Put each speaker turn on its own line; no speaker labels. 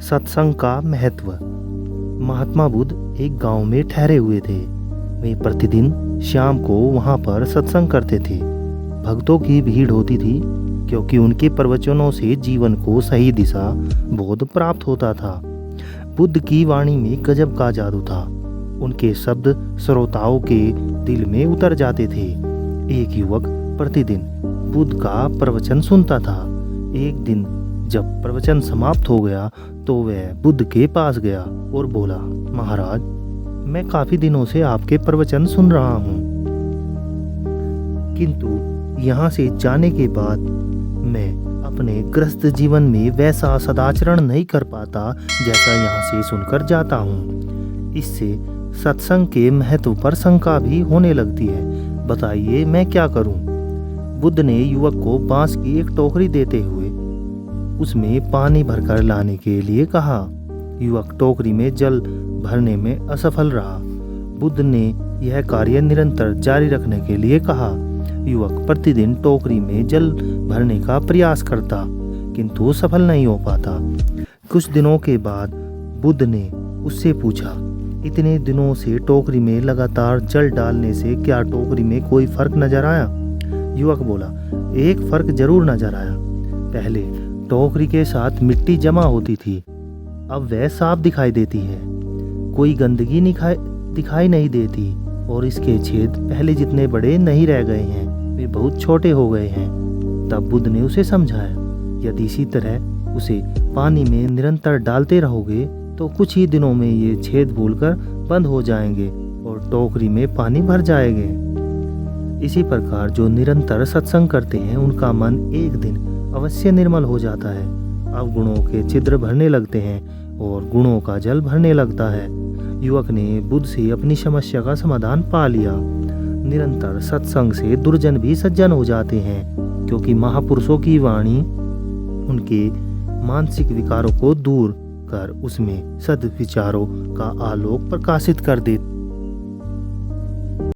सत्संग का महत्व। महात्मा बुद्ध एक गांव में ठहरे हुए थे। वे प्रतिदिन शाम को वहां पर सत्संग करते थे। भक्तों की भीड़ होती थी क्योंकि उनके प्रवचनों से जीवन को सही दिशा बोध प्राप्त होता था। बुद्ध की वाणी में गजब का जादू था। उनके शब्द श्रोताओं के दिल में उतर जाते थे। एक युवक प्रतिदिन बुद्ध का प्रवचन सुनता था। एक दिन जब प्रवचन समाप्त हो गया तो वह बुद्ध के पास गया और बोला, महाराज, मैं काफी दिनों से आपके प्रवचन सुन रहा हूँ, किंतु यहाँ से जाने के बाद मैं अपने गृहस्थ जीवन में वैसा सदाचरण नहीं कर पाता जैसा यहाँ से सुनकर जाता हूँ। इससे सत्संग के महत्व पर शंका भी होने लगती है। बताइए मैं क्या करूँ? बुद्ध ने युवक को बांस की एक टोकरी देते हुए उसमें पानी भरकर लाने के लिए कहा। युवक टोकरी में जल भरने में असफल रहा। बुद्ध ने यह कार्य निरंतर जारी रखने के लिए कहा। युवक प्रतिदिन टोकरी में जल भरने का प्रयास करता, किंतु सफल नहीं हो पाता। कुछ दिनों के बाद बुद्ध ने उससे पूछा, इतने दिनों से टोकरी में लगातार जल डालने से क्या टोकरी में कोई फर्क नजर आया? युवक बोला, एक फर्क जरूर नजर आया। पहले टोकरी के साथ मिट्टी जमा होती थी, अब वह साफ दिखाई देती है। कोई गंदगी दिखाई नहीं देती और इसके छेद पहले जितने बड़े नहीं रह गए हैं, वे बहुत छोटे हो गए हैं। तब बुद्ध ने उसे समझाया, यदि इसी तरह उसे पानी में निरंतर डालते रहोगे तो कुछ ही दिनों में ये छेद भूलकर बंद हो जाएंगे और टोकरी में पानी भर जाएंगे। इसी प्रकार जो निरंतर सत्संग करते हैं उनका मन एक दिन अवश्य निर्मल हो जाता है। अब गुणों के छिद्र भरने लगते हैं और गुणों का जल भरने लगता है। युवक ने बुद्ध से अपनी समस्या का समाधान पा लिया। निरंतर सत्संग से दुर्जन भी सज्जन हो जाते हैं, क्योंकि महापुरुषों की वाणी उनके मानसिक विकारों को दूर कर उसमें सद्विचारों का आलोक प्रकाशित कर देती